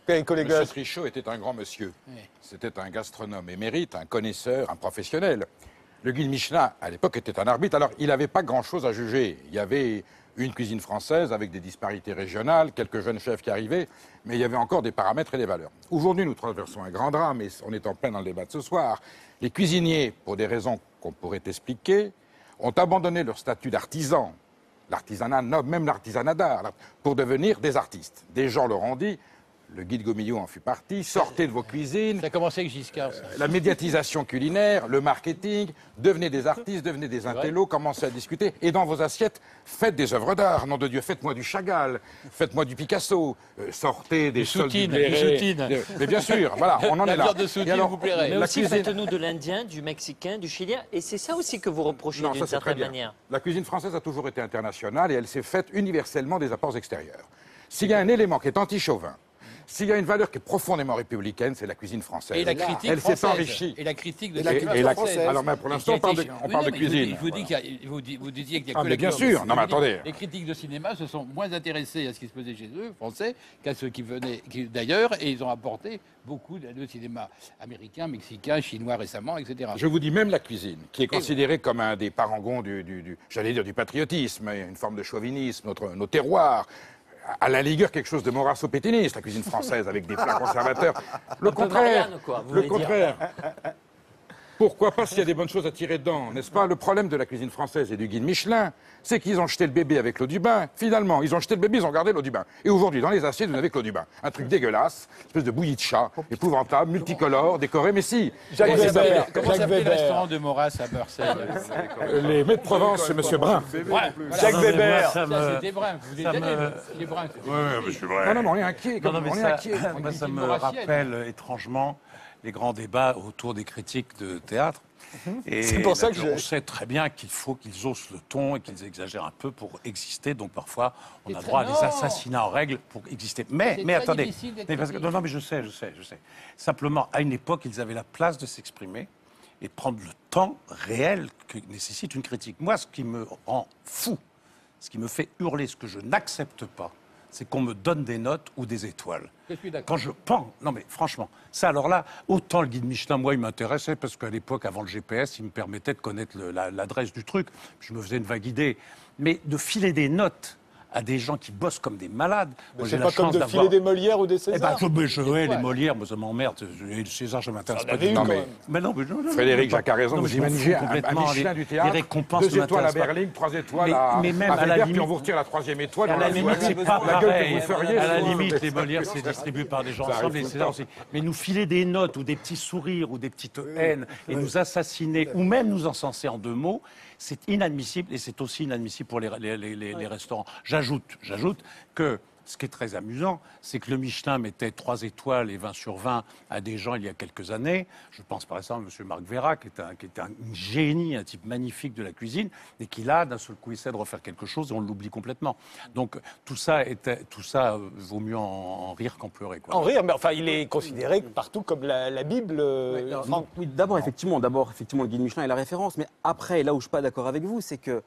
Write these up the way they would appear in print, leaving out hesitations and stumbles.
M. Trichot était un grand monsieur. Oui. C'était un gastronome émérite, un connaisseur, un professionnel. Le guide Michelin, à l'époque, était un arbitre. Alors, il n'avait pas grand-chose à juger. Il y avait une cuisine française avec des disparités régionales, quelques jeunes chefs qui arrivaient, mais il y avait encore des paramètres et des valeurs. Aujourd'hui, nous traversons un grand drame, et on est en plein dans le débat de ce soir. Les cuisiniers, pour des raisons qu'on pourrait expliquer, ont abandonné leur statut d'artisan, l'artisanat noble, même l'artisanat d'art, pour devenir des artistes. Des gens leur ont dit, le guide Gomillot en fut parti, sortez de vos cuisines. Ça a commencé avec Giscard. La médiatisation culinaire, le marketing, devenez des artistes, devenez des intellos, commencez à discuter. Et dans vos assiettes, faites des œuvres d'art. Nom de Dieu, faites-moi du Chagall, faites-moi du Picasso, sortez des soutines. Mais bien sûr, voilà, on en est là. De soutine vous plairait. Mais aussi, faites-nous de l'indien, du mexicain, du chilien. Et c'est ça aussi que vous reprochez d'une certaine manière. La cuisine française a toujours été internationale et elle s'est faite universellement des apports extérieurs. S'il y a un élément qui est anti-chauvin, s'il y a une valeur qui est profondément républicaine, c'est la cuisine française. Et la critique elle s'est enrichie. Et la critique de la culture française. Alors, mais pour l'instant, on parle de cuisine. Vous disiez qu'il y a que mais bien sûr. Non, mais attendez. Les critiques de cinéma se sont moins intéressés à ce qui se faisait chez eux, français, qu'à ceux qui venaient d'ailleurs, et ils ont apporté beaucoup de cinéma américain, mexicain, chinois récemment, etc. Je vous dis même la cuisine, qui est considérée comme un des parangons j'allais dire, du patriotisme, une forme de chauvinisme, nos terroirs. À la rigueur, quelque chose de morasso-pétiniste, la cuisine française, avec des plats conservateurs. Le contraire. Le contraire. Pourquoi pas s'il y a des bonnes choses à tirer dedans, n'est-ce pas? Le problème de la cuisine française et du guide Michelin, c'est qu'ils ont jeté le bébé avec l'eau du bain. Finalement, ils ont jeté le bébé, ils ont gardé l'eau du bain. Et aujourd'hui, dans les assiettes, vous n'avez que l'eau du bain. Un truc dégueulasse, une espèce de bouillie de chat, épouvantable, multicolore, décoré, mais si. Jacques Weber. Comment s'appelle le restaurant de Maurras à Marseille? Les mets de Provence, c'est M. Brun. Jacques Weber. C'était Brun. Vous êtes allé, les Bruns. Oui, monsieur Brun. Non, on est inquiet. Moi, ça me rappelle étrangement les grands débats autour des critiques de théâtre. Et c'est pour ça que on sait très bien qu'il faut qu'ils haussent le ton et qu'ils exagèrent un peu pour exister. Donc parfois, on a droit à des assassinats en règle pour exister. Mais attendez, non, mais je sais. Simplement, à une époque, ils avaient la place de s'exprimer et prendre le temps réel que nécessite une critique. Moi, ce qui me rend fou, ce qui me fait hurler, ce que je n'accepte pas, c'est qu'on me donne des notes ou des étoiles. Quand je pense, non mais franchement, ça alors là, autant le guide Michelin, moi, il m'intéressait parce qu'à l'époque, avant le GPS, il me permettait de connaître l'adresse du truc. Je me faisais une vague idée. Mais de filer des notes à des gens qui bossent comme des malades. C'est pas comme de filer des Molières ou des Césars. Les Molières, moi, ça m'emmerde. Le César, je m'intéresse pas du tout. Mais non, Frédéric Jacques a raison. Vous imaginez un Michelin du théâtre, 2 étoiles à Berlin, 3 étoiles à Weber, puis on vous retire la 3e étoile. À la limite, c'est pas pareil. À la limite, les Molières, c'est distribué par des gens ensemble, les Césars aussi. Mais nous filer des notes ou des petits sourires ou des petites haines et nous assassiner ou même nous encenser en 2 mots, c'est inadmissible et c'est aussi inadmissible pour les restaurants. J'ajoute que ce qui est très amusant, c'est que le Michelin mettait 3 étoiles et 20 sur 20 à des gens il y a quelques années. Je pense par exemple à M. Marc Vera, qui est un génie, un type magnifique de la cuisine, et qui là, d'un seul coup, essaie de refaire quelque chose et on l'oublie complètement. Donc tout ça vaut mieux en rire qu'en pleurer, quoi. En rire, mais enfin, il est considéré partout comme la Bible. Oui, d'abord, effectivement, le guide Michelin est la référence. Mais après, là où je ne suis pas d'accord avec vous, c'est que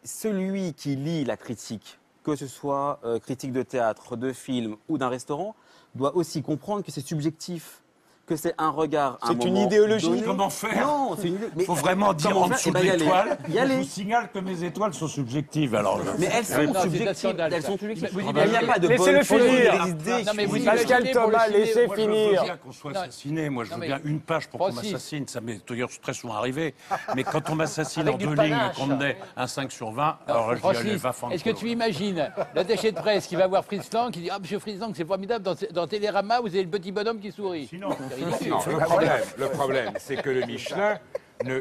celui qui lit la critique, que ce soit critique de théâtre, de film ou d'un restaurant, doit aussi comprendre que c'est subjectif, que c'est un regard, un moment. C'est une idéologie. Donné. Comment faire? Non, c'est une idéologie. Il faut vraiment dire en dessous de l'étoile. Je vous signale que mes étoiles sont subjectives. Alors, mais elles sont subjectives. Elles sont subjectives. Il n'y a pas de laissez-le finir. Pascal Thomas, laissez finir. Moi, je veux bien qu'on soit assassiné. Moi, je veux bien une page pour qu'on m'assassine. Ça m'est d'ailleurs très souvent arrivé. Mais quand on m'assassine en 2 lignes et qu'on me met un 5 sur 20, alors je dis, allez, va fendre. Est-ce que tu imagines l'attaché de presse qui va voir Fritz Lang, qui dit « Ah, monsieur Fritz Lang, c'est formidable, dans Télérama, vous avez le petit bonhomme qui sourit. » Sinon, le problème, c'est que le Michelin,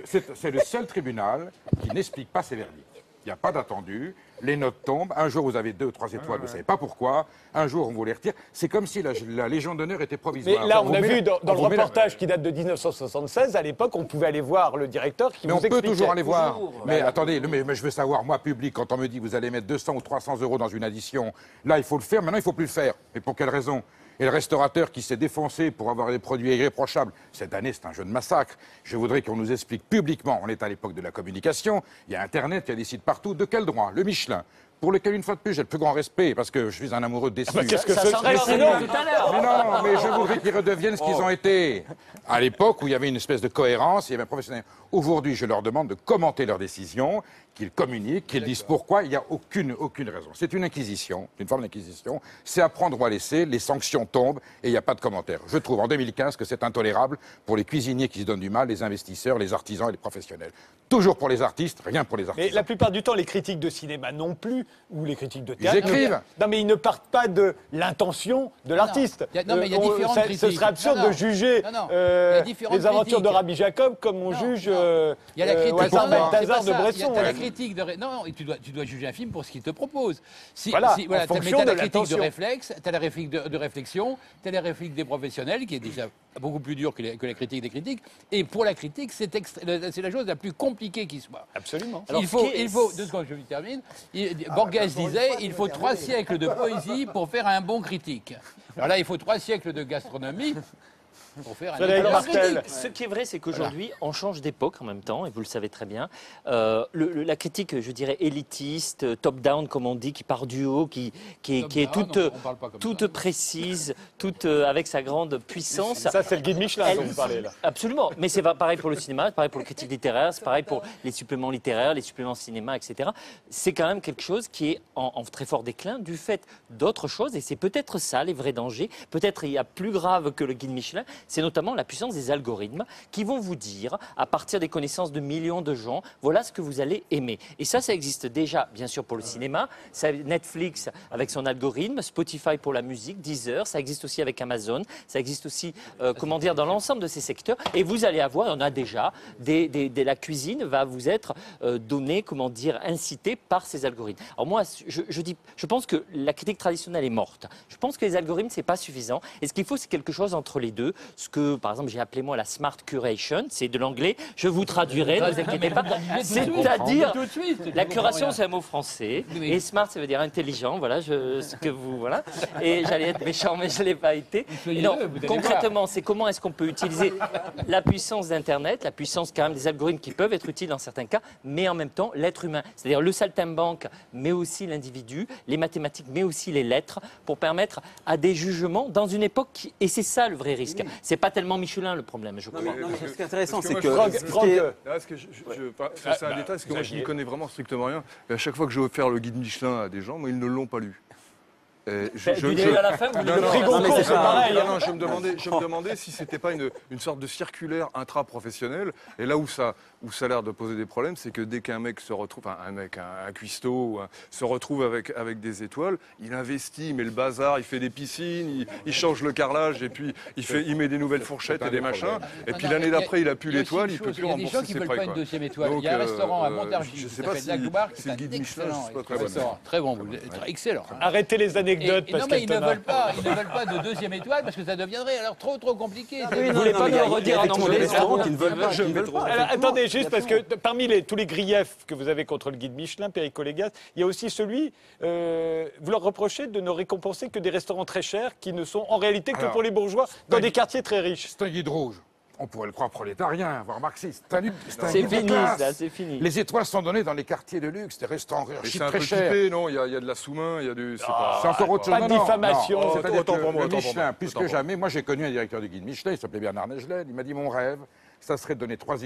c'est le seul tribunal qui n'explique pas ses verdicts. Il n'y a pas d'attendu, les notes tombent, un jour vous avez 2 ou 3 étoiles, vous ne savez pas pourquoi, un jour on vous les retire. C'est comme si la Légion d'honneur était provisoire. Mais là, on a vu dans le reportage qui date de 1976, à l'époque, on pouvait aller voir le directeur qui vous expliquait. Mais on peut toujours aller voir. Mais attendez, mais je veux savoir, moi, public, quand on me dit vous allez mettre 200 ou 300 euros dans une addition, là, il faut le faire, maintenant, il ne faut plus le faire. Mais pour quelle raison? Et le restaurateur qui s'est défoncé pour avoir des produits irréprochables, cette année, c'est un jeu de massacre. Je voudrais qu'on nous explique publiquement, on est à l'époque de la communication, il y a Internet, il y a des sites partout, de quel droit le Michelin pour lesquels, une fois de plus, j'ai le plus grand respect, parce que je suis un amoureux déçu. Qu'est-ce que Ça ce s'en serait parle sinon tout à l'heure. Mais non, mais je voudrais qu'ils redeviennent ce qu'ils ont été. À l'époque où il y avait une espèce de cohérence, il y avait un professionnel. Aujourd'hui, je leur demande de commenter leurs décisions, qu'ils communiquent, qu'ils disent pourquoi. Il n'y a aucune raison. C'est une inquisition, une forme d'inquisition. C'est à prendre ou à laisser. Les sanctions tombent et il n'y a pas de commentaire. Je trouve en 2015 que c'est intolérable pour les cuisiniers qui se donnent du mal, les investisseurs, les artisans et les professionnels. Toujours pour les artistes, rien pour les artisans. Mais la plupart du temps, les critiques de cinéma non plus, ou les critiques de théâtre... Ils écrivent. Non, mais ils ne partent pas de l'intention de l'artiste. Non, mais il y a différentes critiques. Ce serait absurde de juger les aventures de Rabbi Jacob comme on juge il y a la critique Balthazar de Il y Bresson. a la critique de... Non, tu dois juger un film pour ce qu'il te propose. Voilà, mais en fonction t'as de la critique l'intention. de réflexe, t'as la critique de réflexion, t'as la critique des professionnels, qui est déjà beaucoup plus dur que la critique des critiques. Et pour la critique, c'est la chose la plus compliquée qui soit. Absolument. Alors, il faut 2 secondes, je termine. Borges disait, il faut 3 siècles de poésie pour faire un bon critique. Alors là, il faut 3 siècles de gastronomie pour faire un Frédéric bon Martel. critique. Ce qui est vrai, c'est qu'aujourd'hui, on change d'époque en même temps, et vous le savez très bien. La critique, je dirais, élitiste, top-down, comme on dit, qui part du haut, qui est toute précise, toute avec sa grande puissance. Ça, c'est le guide Michelin dont vous parlez là. Absolument, mais c'est pareil pour le cinéma, c'est pareil pour le critique littéraire, c'est pareil pour les suppléments littéraires, les suppléments cinéma, etc. C'est quand même quelque chose qui est en très fort déclin du fait d'autres choses, et c'est peut-être ça les vrais dangers. Peut-être il y a plus grave que le guide Michelin, c'est notamment la puissance des algorithmes qui vont vous dire, à partir des connaissances de millions de gens, voilà ce que vous allez aimer. Et ça existe déjà, bien sûr, pour le cinéma. Ça, Netflix avec son algorithme, Spotify pour la musique, Deezer, ça existe aussi avec Amazon, ça existe aussi, dans l'ensemble de ces secteurs. Et vous allez avoir, on a déjà, la cuisine va vous être donnée, incitée par ces algorithmes. Alors moi, je pense que la critique traditionnelle est morte. Je pense que les algorithmes, c'est pas suffisant. Et ce qu'il faut, c'est quelque chose entre les deux. Ce que, par exemple, j'ai appelé moi la smart curation, c'est de l'anglais. Je vous traduirai, ne vous inquiétez pas. C'est-à-dire, la curation, c'est un mot français. Et smart, ça veut dire intelligent. Voilà, voilà. Et j'allais être méchant, mais je ne l'ai pas été. Non, concrètement, c'est comment est-ce qu'on peut utiliser la puissance d'Internet, la puissance quand même des algorithmes qui peuvent être utiles dans certains cas, mais en même temps l'être humain. C'est-à-dire le saltimbanque, mais aussi l'individu, les mathématiques, mais aussi les lettres, pour permettre à des jugements dans une époque et c'est ça le vrai risque. C'est pas tellement Michelin le problème, je crois. Ce qui est intéressant, c'est que... C'est un détail, parce que moi, je n'y connais vraiment strictement rien. Et à chaque fois que je vais faire le guide Michelin à des gens, moi, ils ne l'ont pas lu. À la fin, vous Non, le frigo, c'est pareil. Non, je me demandais si c'était pas une sorte de circulaire intra-professionnel. Et là où ça a l'air de poser des problèmes, c'est que dès qu'un mec se retrouve, un cuistot, se retrouve avec des étoiles, il investit, il met le bazar, il fait des piscines, il change le carrelage, et puis il met des nouvelles fourchettes et des machins. Et puis l'année d'après, il a plus l'étoile, il peut plus rembourser ses prêts. Il y a des gens qui veulent pas une deuxième étoile. Il y a un restaurant à Montargis qui s'appelle La Gloire, qui est un excellent restaurant. Très bon, excellent. Arrêtez les anecdotes. Non, mais ils ne veulent pas de deuxième étoile parce que ça deviendrait alors trop compliqué. Vous voulez pas me le redire en anglais? Restaurants qui ne veulent pas. Alors, attendez, juste parce que parmi tous les griefs que vous avez contre le guide Michelin, Perico Légas, il y a aussi celui, vous leur reprochez de ne récompenser que des restaurants très chers qui ne sont en réalité que pour les bourgeois dans des quartiers très riches. C'est un guide rouge. On pourrait le croire prolétarien, voire marxiste. C'est fini, ça, c'est fini. Les étoiles sont données dans les quartiers de luxe, des restaurants c'est très un peu chers. typé, non? Il y a de la sous-main, il y a du... C'est encore autre chose. Pas de diffamation. C'est-à-dire Autant que pour moi, le autant pour Michelin, moi. plus que jamais, moi j'ai connu un directeur du guide Michelin, il s'appelait Bernard Negelen, il m'a dit mon rêve, ça serait de donner 3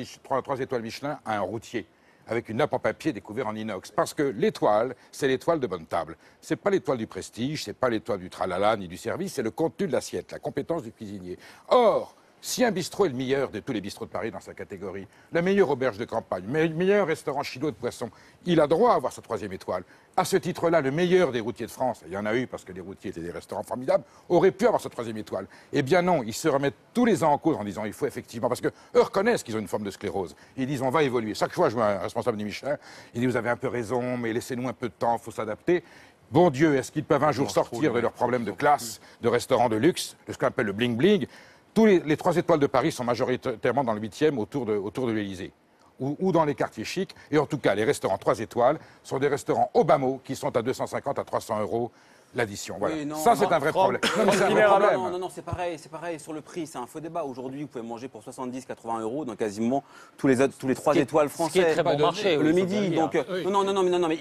étoiles Michelin à un routier, avec une nappe en papier découverte en inox. Parce que l'étoile, c'est l'étoile de bonne table. C'est pas l'étoile du prestige, c'est pas l'étoile du tralala ni du service, c'est le contenu de l'assiette, la compétence du cuisinier. Or, si un bistrot est le meilleur de tous les bistrots de Paris dans sa catégorie, la meilleure auberge de campagne, le meilleur restaurant chinois de poisson, il a droit à avoir sa 3e étoile. À ce titre-là, le meilleur des routiers de France, il y en a eu parce que les routiers étaient des restaurants formidables, aurait pu avoir sa 3e étoile. Eh bien non, ils se remettent tous les ans en cause en disant il faut effectivement, parce qu'eux reconnaissent qu'ils ont une forme de sclérose. Ils disent on va évoluer. Chaque fois, je vois un responsable du Michelin, il dit vous avez un peu raison, mais laissez-nous un peu de temps, il faut s'adapter. Bon Dieu, est-ce qu'ils peuvent un jour sortir de leurs problèmes de classe, de restaurants de luxe, de ce qu'on appelle le bling-bling? Tous les 3 étoiles de Paris sont majoritairement dans le 8e autour de l'Élysée ou dans les quartiers chics. Et en tout cas, les restaurants 3 étoiles sont des restaurants au bas mot qui sont à 250 à 300 euros l'addition. Voilà. Oui, non, ça, c'est un vrai problème. Non, mais c'est un vrai problème. Non, c'est pareil sur le prix, c'est un faux débat. Aujourd'hui, vous pouvez manger pour 70-80 euros dans quasiment tous les 3 étoiles français. Ce qui est très bon marché. Le midi, donc non, mais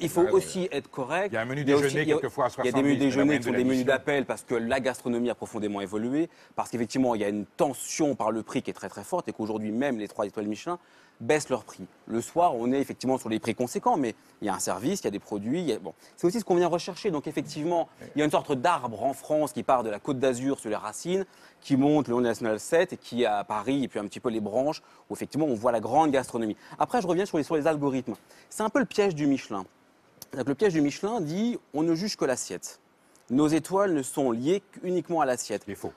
il faut aussi être correct. Il y a un menu déjeuner quelquefois à 70. Il y a des menus déjeuners qui sont des menus d'appel parce que la gastronomie a profondément évolué, parce qu'effectivement, il y a une tension par le prix qui est très très forte et qu'aujourd'hui même les 3 étoiles Michelin baissent leur prix. Le soir, on est effectivement sur des prix conséquents, mais il y a un service, il y a des produits. Bon. C'est aussi ce qu'on vient rechercher. Donc effectivement, il y a une sorte d'arbre en France qui part de la Côte d'Azur sur les racines, qui monte le long de la National 7 et qui est à Paris, et puis un petit peu les branches, où effectivement on voit la grande gastronomie. Après, je reviens sur les algorithmes. C'est un peu le piège du Michelin. Le piège du Michelin dit on ne juge que l'assiette. Nos étoiles ne sont liées uniquement à l'assiette. C'est faux.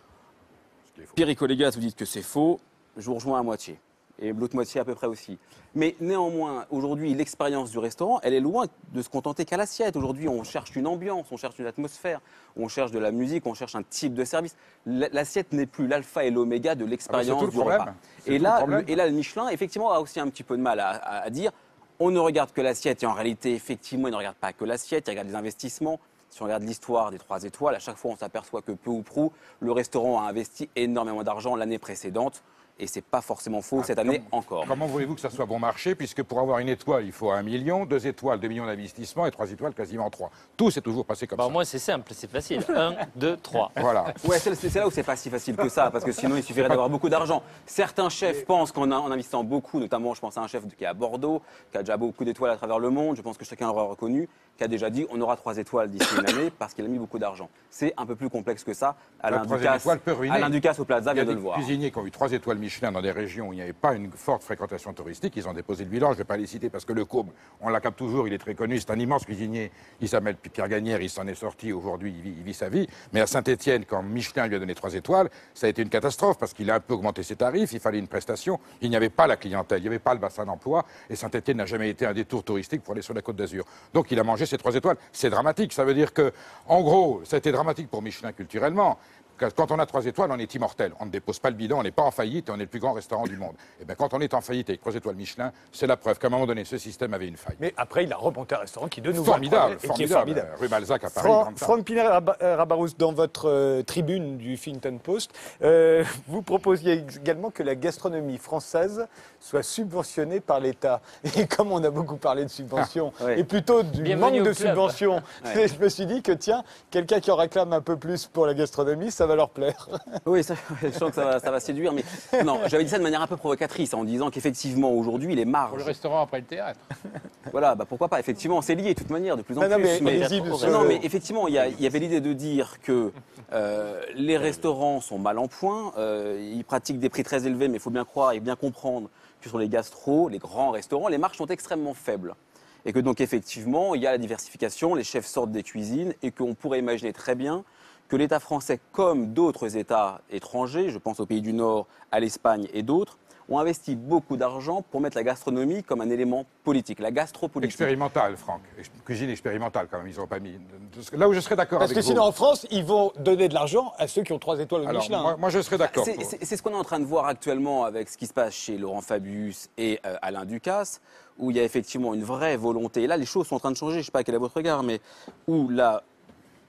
Pierre et Collégas, vous dites que c'est faux, je vous rejoins à moitié. Et l'autre moitié à peu près aussi. Mais néanmoins, aujourd'hui, l'expérience du restaurant, elle est loin de se contenter qu'à l'assiette. Aujourd'hui, on cherche une ambiance, on cherche une atmosphère, on cherche de la musique, on cherche un type de service. L'assiette n'est plus l'alpha et l'oméga de l'expérience du repas. Et là, le Michelin, effectivement, a aussi un petit peu de mal à dire on ne regarde que l'assiette. Et en réalité, effectivement, il ne regarde pas que l'assiette, il regarde les investissements. Si on regarde l'histoire des 3 étoiles, à chaque fois, on s'aperçoit que peu ou prou, le restaurant a investi énormément d'argent l'année précédente. Et ce n'est pas forcément faux cette année encore. Comment voulez-vous que ça soit bon marché, puisque pour avoir une étoile, il faut 1 million, 2 étoiles, 2 millions d'investissements, et 3 étoiles, quasiment 3. Tout s'est toujours passé comme ça. Moi, c'est simple, c'est facile. 1, 2, 3. Voilà. Ouais, c'est là où c'est pas si facile que ça, parce que sinon, il suffirait d'avoir beaucoup d'argent. Certains chefs pensent qu'en investissant beaucoup, notamment, je pense à un chef qui est à Bordeaux, qui a déjà beaucoup d'étoiles à travers le monde, je pense que chacun l'aura reconnu, qui a déjà dit on aura 3 étoiles d'ici une année, parce qu'il a mis beaucoup d'argent. C'est un peu plus complexe que ça. Alain Ducasse au Plaza vient de le voir. Il y a des cuisiniers qui ont eu 3 étoiles Michelin dans des régions où il n'y avait pas une forte fréquentation touristique. Ils ont déposé le bilan, je ne vais pas les citer parce que le Côme, on l'accable toujours, il est très connu, c'est un immense cuisinier. Il s'appelle Pierre Gagnère, il s'en est sorti, aujourd'hui il vit sa vie. Mais à Saint-Étienne, quand Michelin lui a donné 3 étoiles, ça a été une catastrophe parce qu'il a un peu augmenté ses tarifs, il fallait une prestation, il n'y avait pas la clientèle, il n'y avait pas le bassin d'emploi et Saint-Étienne n'a jamais été un détour touristique pour aller sur la Côte d'Azur. Donc il a mangé ses 3 étoiles. C'est dramatique, ça veut dire que, en gros, ça a été dramatique pour Michelin culturellement. Quand on a 3 étoiles, on est immortel. On ne dépose pas le bilan, on n'est pas en faillite et on est le plus grand restaurant du monde. Et bien, quand on est en faillite avec 3 étoiles Michelin, c'est la preuve qu'à un moment donné, ce système avait une faille. Mais après, il a remonté un restaurant qui, de nouveau, formidable. Rue Balzac à Paris. Franck Piner-Rabarous, dans votre tribune du Huffington Post, vous proposiez également que la gastronomie française soit subventionnée par l'État. Et comme on a beaucoup parlé de subventions, et plutôt du manque de subventions, je me suis dit que, tiens, quelqu'un qui en réclame un peu plus pour la gastronomie, ça va leur plaire. Oui, je sens que ça va séduire, mais non, j'avais dit ça de manière un peu provocatrice, en disant qu'effectivement, aujourd'hui, les marges... Pour le restaurant après le théâtre. Voilà, pourquoi pas, effectivement, c'est lié de toute manière, de plus en plus. Mais effectivement, il y avait l'idée de dire que les restaurants sont mal en point, ils pratiquent des prix très élevés, mais il faut bien croire et bien comprendre que sur les gastros, les grands restaurants, les marges sont extrêmement faibles. Et que donc, effectivement, il y a la diversification, les chefs sortent des cuisines, et qu'on pourrait imaginer très bien que l'État français, comme d'autres États étrangers, je pense aux pays du Nord, à l'Espagne et d'autres, ont investi beaucoup d'argent pour mettre la gastronomie comme un élément politique, la gastropolitique. Expérimentale, Franck. Cuisine expérimentale, quand même. Ils n'ont pas mis... Là où je serais d'accord avec vous... Parce que sinon, en France, ils vont donner de l'argent à ceux qui ont 3 étoiles au Michelin. Moi, je serais d'accord. C'est ce qu'on est en train de voir actuellement avec ce qui se passe chez Laurent Fabius et Alain Ducasse, où il y a effectivement une vraie volonté. Et là, les choses sont en train de changer. Je ne sais pas quel est votre regard, mais où la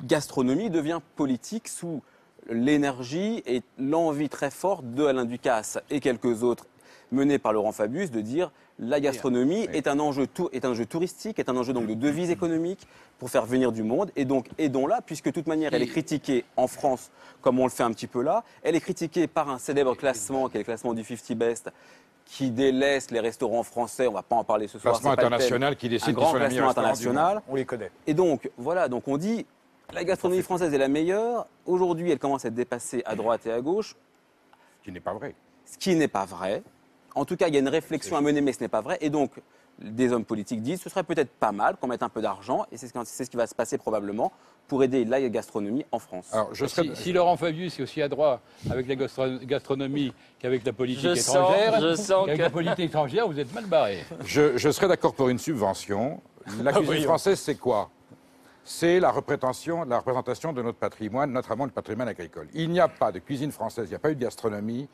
gastronomie devient politique sous l'énergie et l'envie très forte de Alain Ducasse et quelques autres menés par Laurent Fabius de dire la gastronomie est un enjeu touristique, est un enjeu donc de devise économique pour faire venir du monde et donc aidons-la puisque de toute manière elle est critiquée en France comme on le fait un petit peu là, elle est critiquée par un célèbre classement qui est le classement du 50 Best qui délaisse les restaurants français, on ne va pas en parler ce soir. Classement international qui décide un grand classement international. On les connaît. Et donc voilà, donc on dit la gastronomie française est la meilleure. Aujourd'hui, elle commence à être dépassée à droite et à gauche. Ce qui n'est pas vrai. Ce qui n'est pas vrai. En tout cas, il y a une réflexion à mener, mais ce n'est pas vrai. Et donc, des hommes politiques disent ce serait peut-être pas mal qu'on mette un peu d'argent, et c'est ce qui va se passer probablement, pour aider la gastronomie en France. Alors, si Laurent Fabius est aussi adroit avec la gastronomie qu'avec la politique étrangère, la politique étrangère, vous êtes mal barré. Je serais d'accord pour une subvention. La cuisine française, c'est quoi ? C'est la représentation de notre patrimoine, notamment le patrimoine agricole. Il n'y a pas de cuisine française, il n'y a pas eu de gastronomie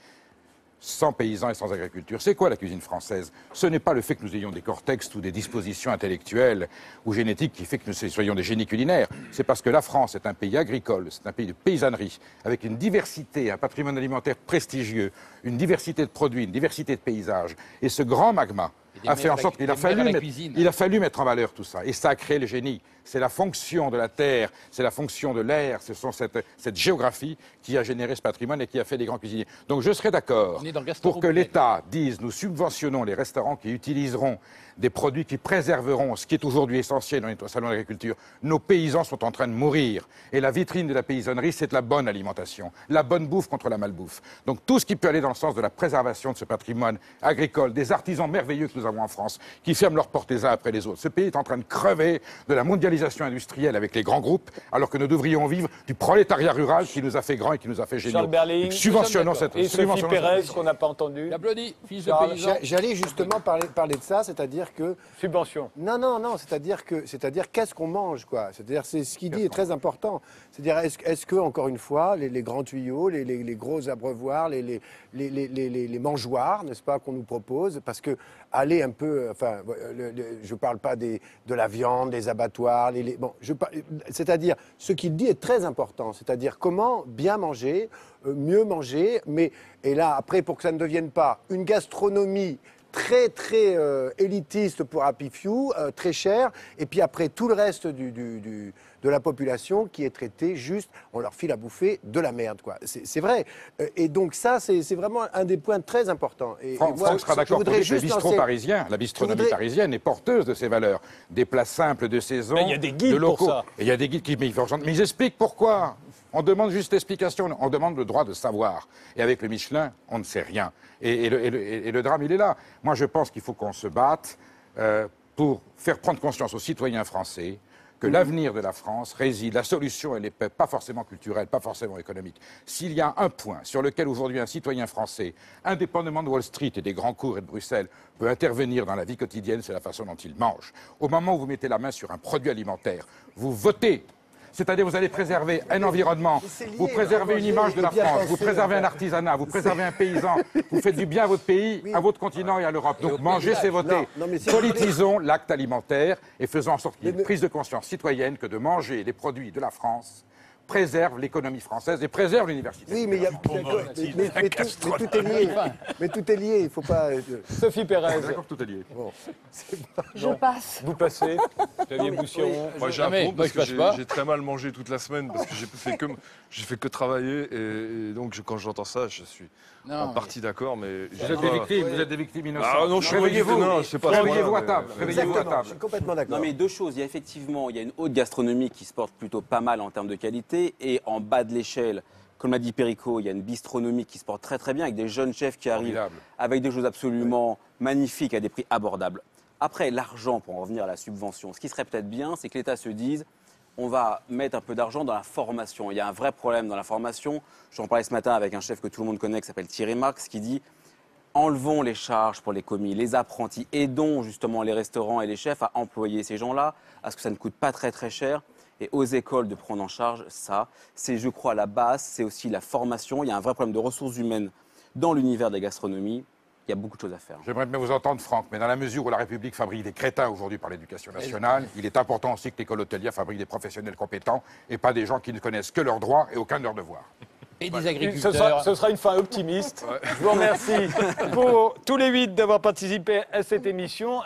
sans paysans et sans agriculture. C'est quoi la cuisine française? Ce n'est pas le fait que nous ayons des cortex ou des dispositions intellectuelles ou génétiques qui fait que nous soyons des génies culinaires. C'est parce que la France est un pays agricole, c'est un pays de paysannerie, avec une diversité, un patrimoine alimentaire prestigieux, une diversité de produits, une diversité de paysages. Et ce grand magma a fait en sorte qu'il a fallu mettre en valeur tout ça. Et ça a créé le génie. C'est la fonction de la terre, c'est la fonction de l'air, ce sont cette géographie qui a généré ce patrimoine et qui a fait des grands cuisiniers. Donc je serais d'accord pour que l'État dise nous subventionnons les restaurants qui utiliseront des produits qui préserveront ce qui est aujourd'hui essentiel dans les salons d'agriculture. Nos paysans sont en train de mourir. Et la vitrine de la paysannerie, c'est la bonne alimentation, la bonne bouffe contre la malbouffe. Donc tout ce qui peut aller dans le sens de la préservation de ce patrimoine agricole, des artisans merveilleux que nous avons en France, qui ferment leurs portes les uns après les autres. Ce pays est en train de crever de la mondialisation industrielle avec les grands groupes, alors que nous devrions vivre du prolétariat rural qui nous a fait grand et qui nous a fait géniaux. Charles Berling, subventionnons cette... Et Sophie Pérez, qu'on n'a pas entendu. L'applaudit, fils de paysan. J'allais justement parler de ça, c'est-à-dire que... Subvention. Non, c'est-à-dire qu'est-ce qu'on mange, quoi. C'est-à-dire, c'est ce qu'il dit est très important. C'est-à-dire, est-ce que, encore une fois, les grands tuyaux, les gros abreuvoirs, les mangeoires, n'est-ce pas, qu'on nous propose, parce que aller un peu, enfin, je parle pas de la viande, des abattoirs, bon, c'est-à-dire, ce qu'il dit est très important. C'est-à-dire, comment bien manger, mieux manger, et là, après, pour que ça ne devienne pas une gastronomie très élitiste pour Happy Few, très cher, et puis après tout le reste de la population qui est traitée juste, on leur file à bouffer de la merde, quoi. C'est vrai. Et donc ça, c'est vraiment un des points très importants. Franck sera d'accord pour dire que le bistrot parisien, la bistronomie parisienne est porteuse de ces valeurs. Des plats simples de saison, il y a des guides de locaux. pour ça. Et il y a des guides mais ils expliquent pourquoi. On demande juste l'explication, on demande le droit de savoir. Et avec le Michelin, on ne sait rien. Et le drame, il est là. Moi, je pense qu'il faut qu'on se batte pour faire prendre conscience aux citoyens français que l'avenir de la France réside, la solution, elle n'est pas forcément culturelle, pas forcément économique. S'il y a un point sur lequel aujourd'hui un citoyen français, indépendamment de Wall Street et des grands cours et de Bruxelles, peut intervenir dans la vie quotidienne, c'est la façon dont il mange. Au moment où vous mettez la main sur un produit alimentaire, vous votez. C'est-à-dire vous allez préserver un environnement, vous préservez une image de la France, vous préservez un artisanat, vous préservez un paysan, vous faites du bien à votre pays, à votre continent et à l'Europe. Donc manger, c'est voter. Politisons l'acte alimentaire et faisons en sorte qu'il y ait une prise de conscience citoyenne que de manger les produits de la France préserve l'économie française et préserve l'université. Oui, mais tout est lié. Mais tout est lié, il ne faut pas... Sophie Pérez. D'accord, tout est lié. Bon. Je passe. Vous passez. Xavier Boussiron. Moi, j'approuve parce que j'ai très mal mangé toute la semaine parce que j'ai fait que travailler et donc quand j'entends ça, je suis en partie d'accord, mais vous êtes des victimes innocentes. Ah non, réveillez-vous. C'est pas réveillez-vous à table. Réveillez-vous à table. Je suis complètement d'accord. Non, mais deux choses. Il y a effectivement, il y a une haute gastronomie qui se porte plutôt pas mal en termes de qualité. Et en bas de l'échelle, comme l'a dit Perico, il y a une bistronomie qui se porte très très bien avec des jeunes chefs qui arrivent avec des choses absolument magnifiques à des prix abordables. Après, l'argent, pour en revenir à la subvention, ce qui serait peut-être bien, c'est que l'État se dise on va mettre un peu d'argent dans la formation. Il y a un vrai problème dans la formation. J'en parlais ce matin avec un chef que tout le monde connaît qui s'appelle Thierry Marx qui dit enlevons les charges pour les commis, les apprentis, aidons justement les restaurants et les chefs à employer ces gens-là, à ce que ça ne coûte pas très très cher. Et aux écoles de prendre en charge ça, c'est je crois la base, c'est aussi la formation. Il y a un vrai problème de ressources humaines dans l'univers de la gastronomie. Il y a beaucoup de choses à faire. J'aimerais bien vous entendre, Franck, mais dans la mesure où la République fabrique des crétins aujourd'hui par l'éducation nationale, il est important aussi que l'école hôtelière fabrique des professionnels compétents et pas des gens qui ne connaissent que leurs droits et aucun de leurs devoirs. Et des agriculteurs. Ce sera une fin optimiste. Je vous remercie pour tous les 8 d'avoir participé à cette émission.